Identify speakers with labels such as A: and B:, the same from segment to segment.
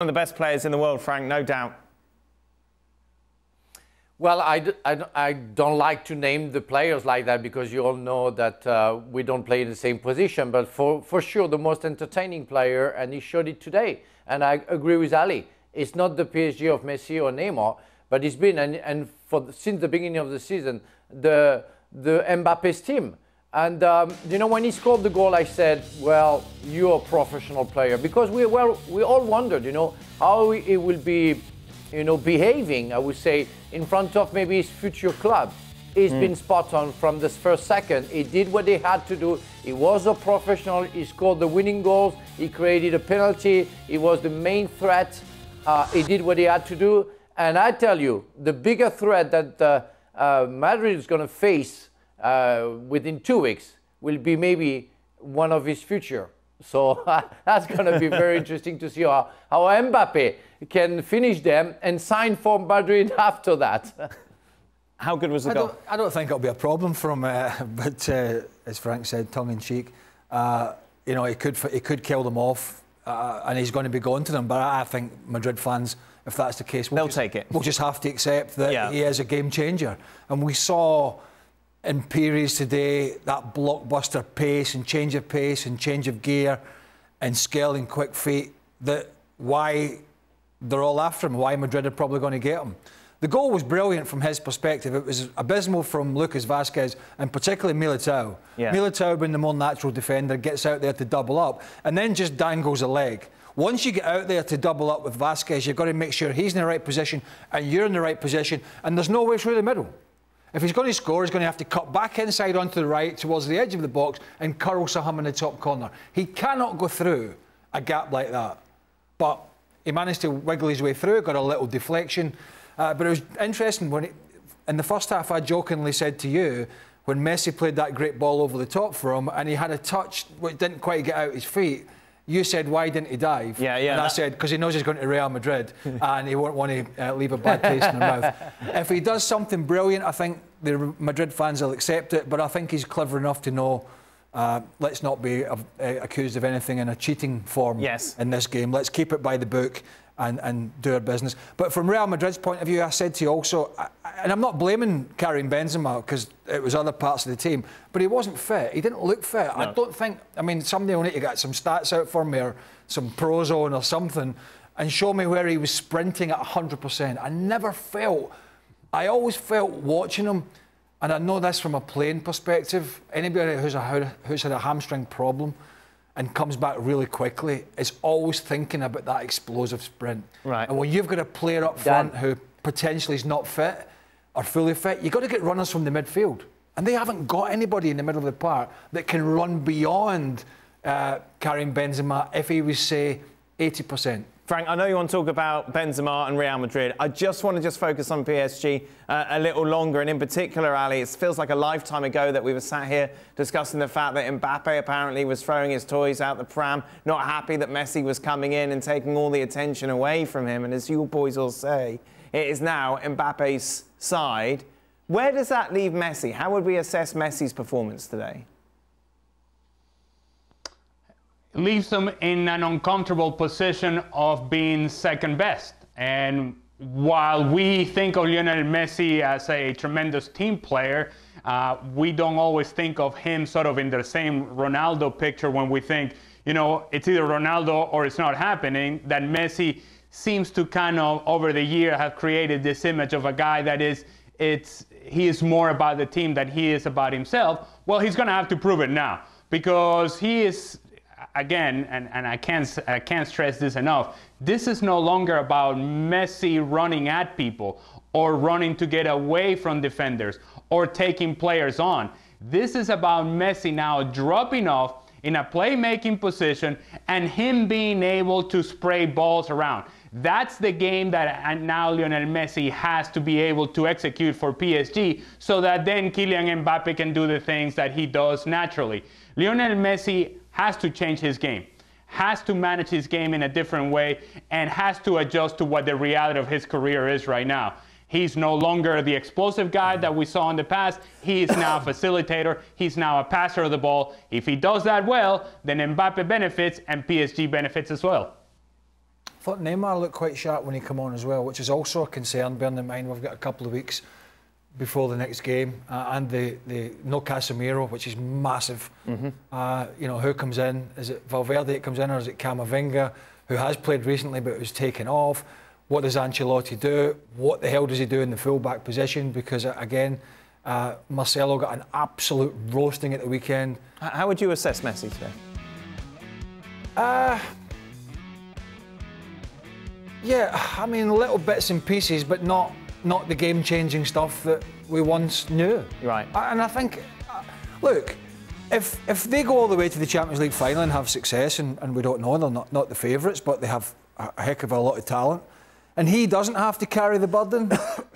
A: One of the best players in the world, Frank, no doubt.
B: Well, I don't like to name the players like that because you all know that we don't play in the same position. But for sure, the most entertaining player, and he showed it today. And I agree with Ali. It's not the PSG of Messi or Neymar, but it's been, since the beginning of the season, the Mbappes team. And, you know, when he scored the goal, I said, well, you're a professional player. Because we all wondered, you know, how he will be, you know, behaving, I would say, in front of maybe his future club. He's been spot on from this first second. He did what he had to do. He was a professional. He scored the winning goals. He created a penalty. He was the main threat. He did what he had to do. And I tell you, the bigger threat that Madrid is going to face within 2 weeks will be maybe one of his future. So that's going to be very interesting to see how Mbappe can finish them and sign for Madrid after that.
A: How good was the goal?
C: I don't think it'll be a problem for him, but as Frank said, tongue-in-cheek, you know, he could kill them off, and he's going to be going to them. But I think Madrid fans, if that's the case,
A: they'll take it.
C: We'll just have to accept that he is a game changer. And we saw in periods today that blockbuster pace and change of gear and skill and quick feet, that why they're all after him, why Madrid are probably going to get him. The goal was brilliant from his perspective. It was abysmal from Lucas Vázquez and particularly Militao. Militao, being the more natural defender, gets out there to double up and then just dangles a leg. Once you get out there to double up with Vázquez, you've got to make sure he's in the right position and you're in the right position, and there's no way through the middle. If he's going to score, he's going to have to cut back inside onto the right towards the edge of the box and curl Saham in the top corner. He cannot go through a gap like that. But he managed to wiggle his way through, got a little deflection. But it was interesting when in the first half, I jokingly said to you, when Messi played that great ball over the top for him and he had a touch which didn't quite get out his feet, you said, why didn't he dive? And I said, because he knows he's going to Real Madrid and he won't want to leave a bad taste in their mouth. If he does something brilliant, I think the Madrid fans will accept it, but I think he's clever enough to know, let's not be accused of anything in a cheating form in this game. Let's keep it by the book and do our business. But from Real Madrid's point of view, I said to you also, and I'm not blaming Karim Benzema because it was other parts of the team, but he wasn't fit. He didn't look fit. No. I don't think, I mean, somebody will need to get some stats out for me or some Prozone or something and show me where he was sprinting at 100%. I never felt, I always felt watching him, and I know this from a playing perspective, anybody who's had a hamstring problem and comes back really quickly is always thinking about that explosive sprint. And when you've got a player up front who potentially is not fit or fully fit, you've got to get runners from the midfield. And they haven't got anybody in the middle of the park that can run beyond Karim Benzema if he was, say, 80%.
A: Frank, I know you want to talk about Benzema and Real Madrid. I just want to focus on PSG a little longer. And in particular, Ali, it feels like a lifetime ago that we were sat here discussing the fact that Mbappe apparently was throwing his toys out the pram, not happy that Messi was coming in and taking all the attention away from him. And as you boys all say, it is now Mbappe's side. Where does that leave Messi? How would we assess Messi's performance today?
D: Leaves them in an uncomfortable position of being second best. And while we think of Lionel Messi as a tremendous team player, we don't always think of him sort of in the same Ronaldo picture when we think, you know, it's either Ronaldo or it's not happening. That Messi seems to kind of, over the year, have created this image of a guy that he is more about the team than he is about himself. Well, he's going to have to prove it now, because he is, again, and I can't stress this enough, this is no longer about Messi running at people or running to get away from defenders or taking players on. This is about Messi now dropping off in a playmaking position and him being able to spray balls around. That's the game that now Lionel Messi has to be able to execute for PSG, so that then Kylian Mbappe can do the things that he does naturally. Lionel Messi has to change his game, has to manage his game in a different way, and has to adjust to what the reality of his career is right now. He's no longer the explosive guy that we saw in the past. He is now a facilitator. He's now a passer of the ball. If he does that well, then Mbappe benefits and PSG benefits as well.
C: thought Neymar looked quite sharp when he came on as well, which is also a concern, bearing in mind we've got a couple of weeks before the next game, and the no Casemiro, which is massive. You know, who comes in? Is it Valverde that comes in, or is it Camavinga, who has played recently but was taken off? What does Ancelotti do? What the hell does he do in the full-back position? Because, again, Marcelo got an absolute roasting at the weekend.
A: How would you assess Messi today?
C: Yeah, I mean, little bits and pieces, but not the game-changing stuff that we once knew.
A: Right.
C: And I think, look, if they go all the way to the Champions League final and have success, and we don't know, they're not the favourites, but they have a heck of a lot of talent, and he doesn't have to carry the burden,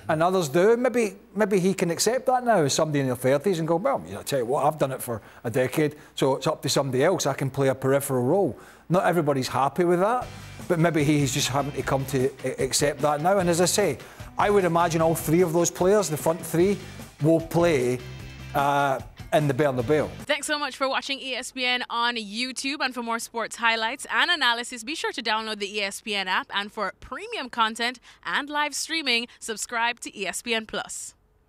C: and others do, maybe he can accept that now as somebody in their 30s and go, well, you know, I tell you what, I've done it for a decade, so it's up to somebody else. I can play a peripheral role. Not everybody's happy with that, but maybe he's just having to come to accept that now. And as I say, I would imagine all three of those players, the front three, will play in the Bernabeu.
E: Thanks so much for watching ESPN on YouTube. And for more sports highlights and analysis, be sure to download the ESPN app. And for premium content and live streaming, subscribe to ESPN Plus.